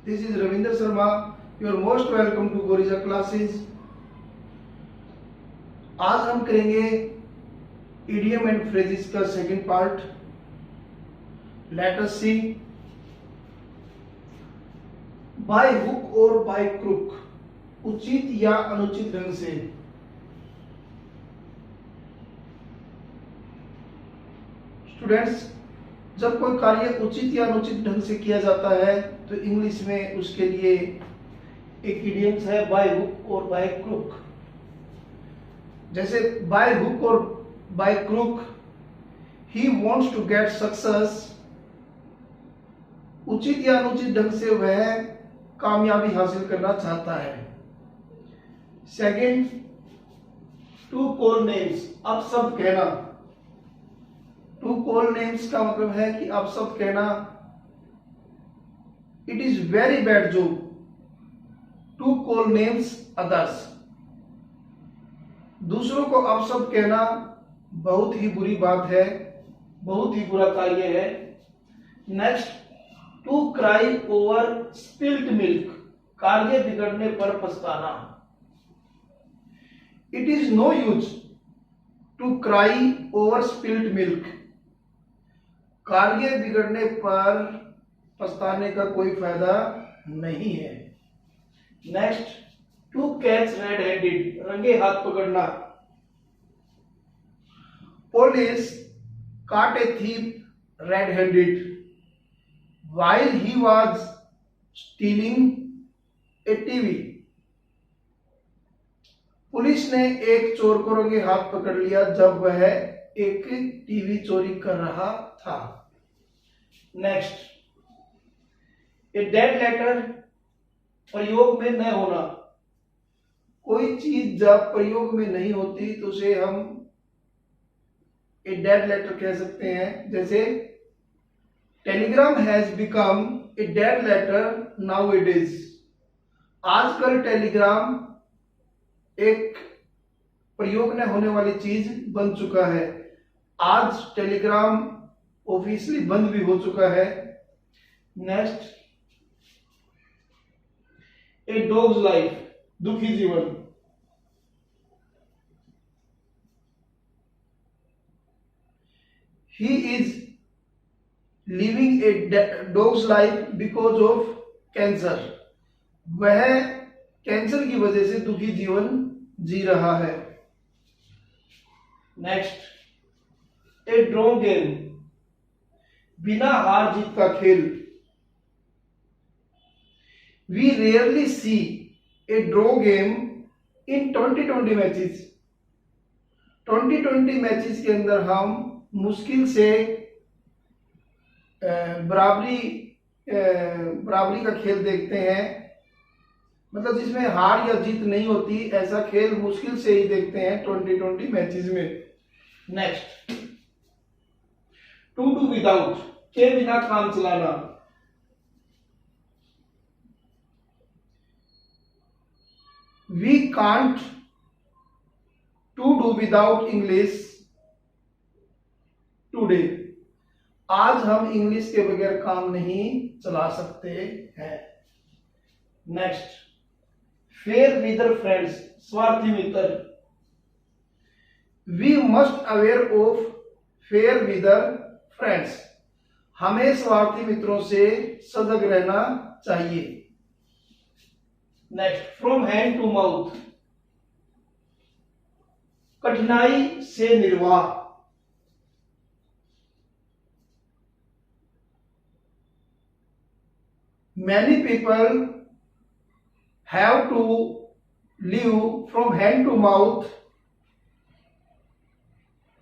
This is Ravinder Sharma. You are most welcome to Gorilla Classes. आज हम करेंगे idiom and phrases का second part. Let us see. By hook और by crook, उचित या अनुचित ढंग से. स्टूडेंट्स, जब कोई कार्य उचित या अनुचित ढंग से किया जाता है तो इंग्लिश में उसके लिए एक इडियम्स है बाय हुक और बाय क्रुक. जैसे बाय हुक और by crook, he wants to get success. उचित या अनुचित ढंग से वह कामयाबी हासिल करना चाहता है. सेकंड, टू कॉल नेम्स, अपशब्द कहना. टू कॉल नेम्स का मतलब है कि अपशब्द कहना. It is very bad joke to call names others. दूसरों को अपशब्द कहना बहुत ही बुरी बात है, बहुत ही बुरा कार्य है. Next, to cry over spilled milk, कार्य बिगड़ने पर पछताना. It is no use to cry over spilled milk, कार्य बिगड़ने पर पछताने का कोई फायदा नहीं है. Next, to catch red handed, रंगे हाथ पकड़ना. Police caught a thief red handed while he was stealing a TV. Police ने एक चोर को रंगे हाथ पकड़ लिया जब वह एक टीवी चोरी कर रहा था. नेक्स्ट, ए डेड लेटर, प्रयोग में न होना. कोई चीज जब प्रयोग में नहीं होती तो उसे हम ए डेड लेटर कह सकते हैं. जैसे telegram has become a dead letter now it is. आजकल टेलीग्राम एक प्रयोग न होने वाली चीज बन चुका है. आज टेलीग्राम ऑफिशियली बंद भी हो चुका है. नेक्स्ट, ए डॉग्स लाइफ, दुखी जीवन. He is living A dogs life because of cancer. वह कैंसर की वजह से दुखी जीवन जी रहा है. नेक्स्ट, ए ड्रॉ गेम, बिना हार जीत का खेल. We rarely see a draw game in 2020 matches. 2020 matches के अंदर हम मुश्किल से बराबरी का खेल देखते हैं. मतलब जिसमें हार या जीत नहीं होती, ऐसा खेल मुश्किल से ही देखते हैं 2020 मैचेस में. नेक्स्ट, टू डू विदाउट, के बिना काम चलाना. We can't to do without English today. आज हम इंग्लिश के बगैर काम नहीं चला सकते हैं. नेक्स्ट, फेयर वीदर फ्रेंड्स, स्वार्थी मित्र. We must aware of fair weather friends. हमें स्वार्थी मित्रों से सजग रहना चाहिए. Next, from hand to mouth, कठिनाई से निर्वाह. Many people have to live from hand to mouth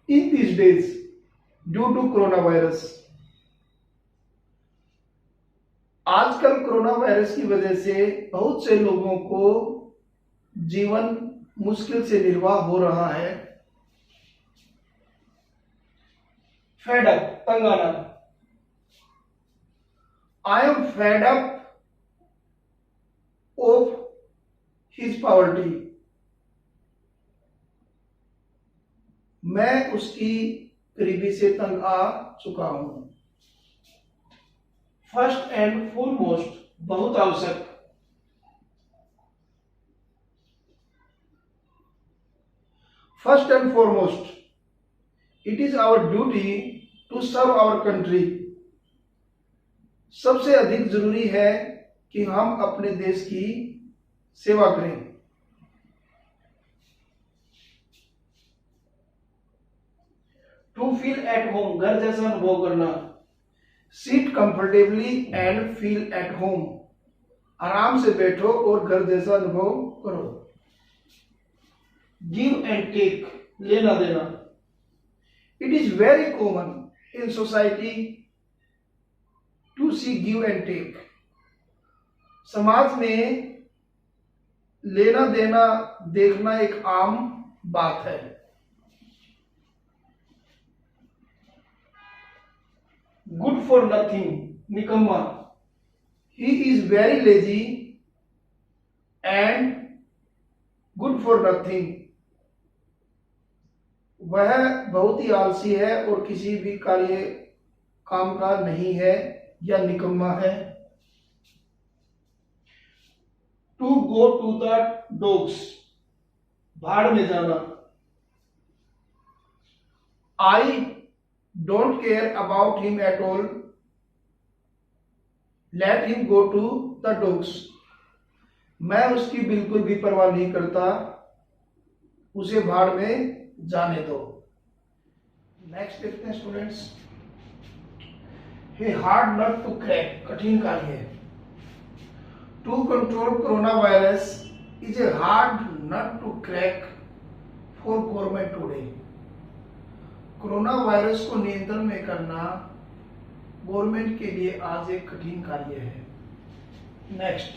in these days due to coronavirus. आजकल कोरोना वायरस की वजह से बहुत से लोगों को जीवन मुश्किल से निर्वाह हो रहा है. फेड अप, तंग आना. I am fed up of his poverty. मैं उसकी गरीबी से तंग आ चुका हूं. फर्स्ट एंड फॉरमोस्ट, बहुत आवश्यक। First and foremost, it is our duty to serve our country. सबसे अधिक जरूरी है कि हम अपने देश की सेवा करें। टू फील एट होम, घर जैसा अनुभव करना। Seat comfortably and feel at home, आराम से बैठो और घर जैसा अनुभव करो। गिव एंड टेक, लेना देना। It is very common in society to see give and take. समाज में लेना देना देखना एक आम बात है। गुड फॉर नथिंग, निकम्मा। He is very lazy and good for nothing, वह बहुत ही आलसी है और किसी भी काम का नहीं है या निकम्मा है। To go to the dogs, भाड़ में जाना। I don't care about him at all, let him go to the dogs. मैं उसकी बिल्कुल भी परवाह नहीं करता, उसे भाड़ में जाने दो। नेक्स्ट देखते हैं students. A hard nut to crack, कठिन कार्य है। To control corona virus is a hard nut to crack for government today. Corona virus को नियंत्रण में करना गवर्नमेंट के लिए आज एक कठिन कार्य है। नेक्स्ट,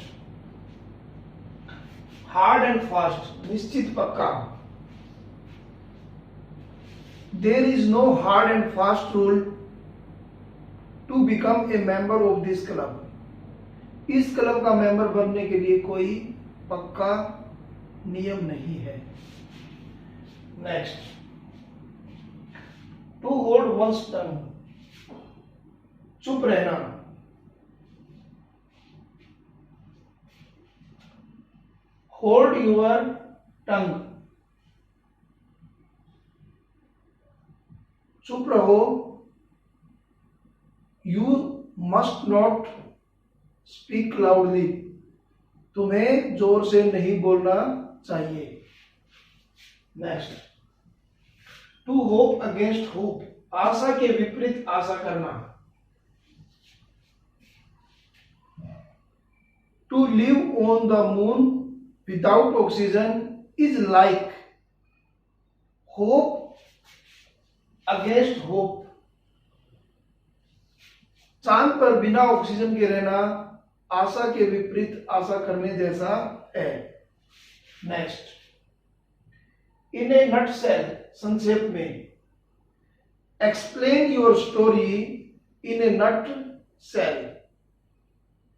हार्ड एंड फास्ट, निश्चित पक्का। There is no hard and fast rule to become a member of this club. इस क्लब का मेंबर बनने के लिए कोई पक्का नियम नहीं है। Next, to hold one's tongue, चुप रहना। होल्ड यूर टंग, चुप रहो। You must not speak loudly, तुम्हें जोर से नहीं बोलना चाहिए। Next, to hope against hope, आशा के विपरीत आशा करना। To live on the moon without oxygen is like hope against hope, चांद पर बिना ऑक्सीजन के रहना आशा के विपरीत आशा करने जैसा है। Next, in a nutshell, संक्षेप में। Explain your story in a nutshell,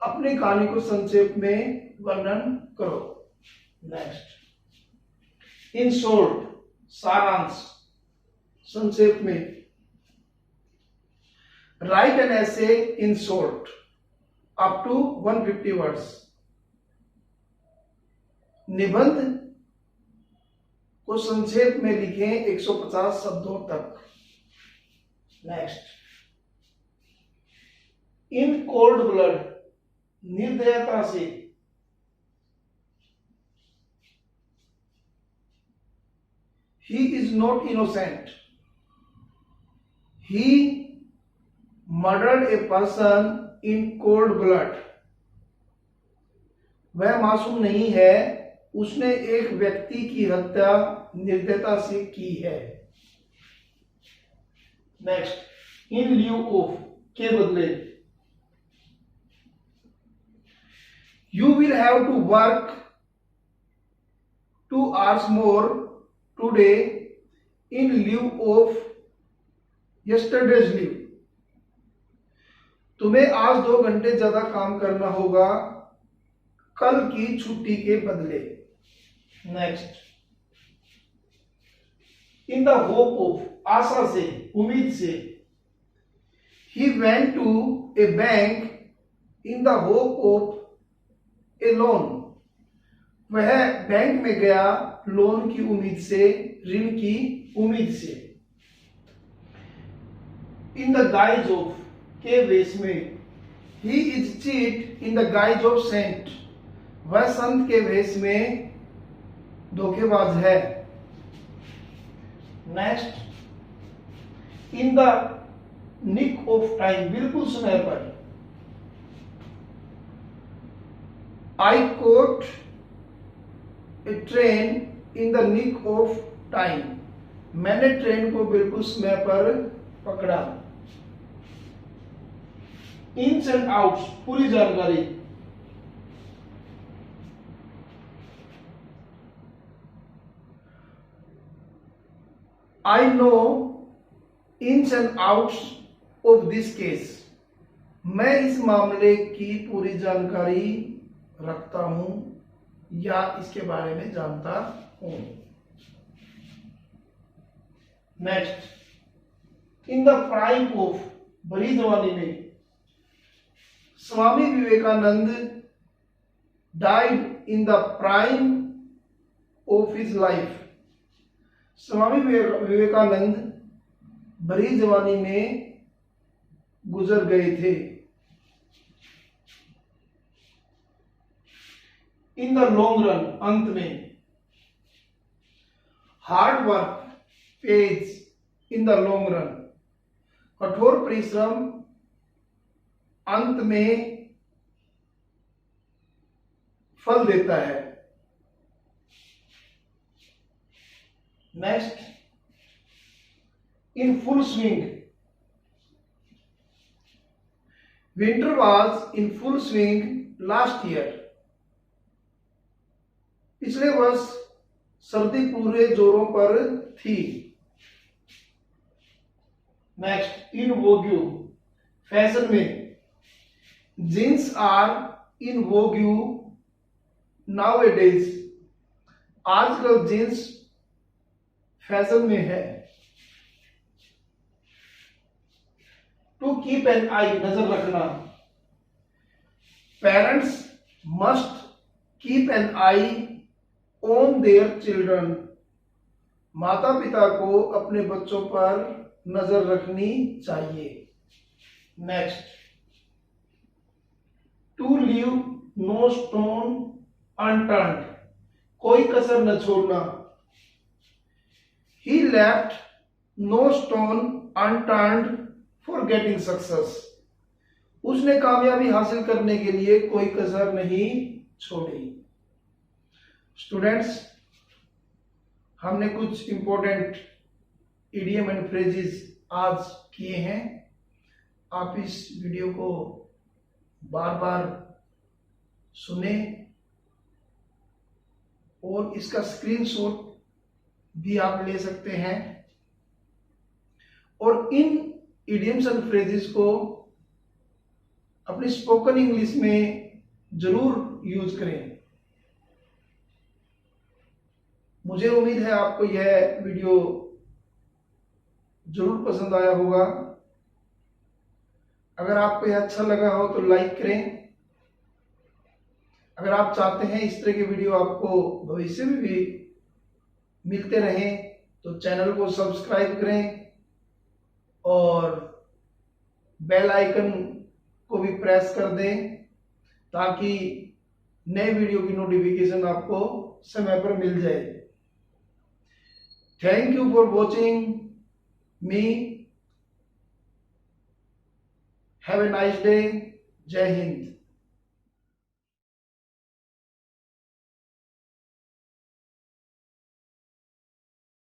अपनी कहानी को संक्षेप में वर्णन करो। नेक्स्ट, इन शॉर्ट, सारांश, संक्षेप में। Write an essay in short up to 150 words, निबंध को संक्षेप में लिखें 150 शब्दों तक। नेक्स्ट, इन कोल्ड ब्लड, निर्दयता से। He is not innocent, he murdered a person in cold blood, वह मासूम नहीं है, उसने एक व्यक्ति की हत्या निर्दयता से की है। नेक्स्ट, इन ल्यू ऑफ, के बदले। You will have to work 2 hours more today in lieu of yesterday's leave, तुम्हें आज 2 घंटे ज्यादा काम करना होगा कल की छुट्टी के बदले। Next, in the hope of, आशा से, उम्मीद से। He went to a bank in the hope of a loan, वह बैंक में गया लोन की उम्मीद से, ऋण की उम्मीद से। इन द गाइज ऑफ, के वेश में। He is cheat in the guise of saint, वह संत के वेश में धोखेबाज है। Next, in the nick of time, बिल्कुल समय पर। I caught a train in the nick of time, मैंने ट्रेन को बिल्कुल समय पर पकड़ा। इन्स एंड आउट्स, पूरी जानकारी। I know ins and outs of this case, मैं इस मामले की पूरी जानकारी रखता हूं या इसके बारे में जानता हूं। Next, in the prime of, बड़ी जवानी में। Swami Vivekananda died in the prime of his life, Swami Vivekananda बड़ी जवानी में गुजर गए थे। इन द लॉन्ग रन, अंत में। Hard work pays in the long run, कठोर परिश्रम अंत में फल देता है। Next, in full swing. Winter was in full swing last year, पिछले वर्ष सर्दी पूरे जोरों पर थी। नेक्स्ट, इन वोग्यू, फैशन में। Jeans are in vogue nowadays, आजकल जींस फैशन में है। टू कीप एन आई, नजर रखना। Parents must keep an eye on their children, माता पिता को अपने बच्चों पर नजर रखनी चाहिए। Next, to leave no stone unturned, कोई कसर न छोड़ना। He left no stone unturned for getting success, उसने कामयाबी हासिल करने के लिए कोई कसर नहीं छोड़ी। स्टूडेंट्स, हमने कुछ इंपॉर्टेंट इडियम एंड फ्रेजेस आज किए हैं। आप इस वीडियो को बार बार सुने और इसका स्क्रीनशॉट भी आप ले सकते हैं और इन इडियम्स एंड फ्रेजेस को अपनी स्पोकन इंग्लिश में जरूर यूज करें। मुझे उम्मीद है आपको यह वीडियो जरूर पसंद आया होगा। अगर आपको यह अच्छा लगा हो तो लाइक करें। अगर आप चाहते हैं इस तरह के वीडियो आपको भविष्य में भी मिलते रहें तो चैनल को सब्सक्राइब करें और बेल आइकन को भी प्रेस कर दें ताकि नए वीडियो की नोटिफिकेशन आपको समय पर मिल जाए। Thank you for watching me. Have a nice day. जय हिंद।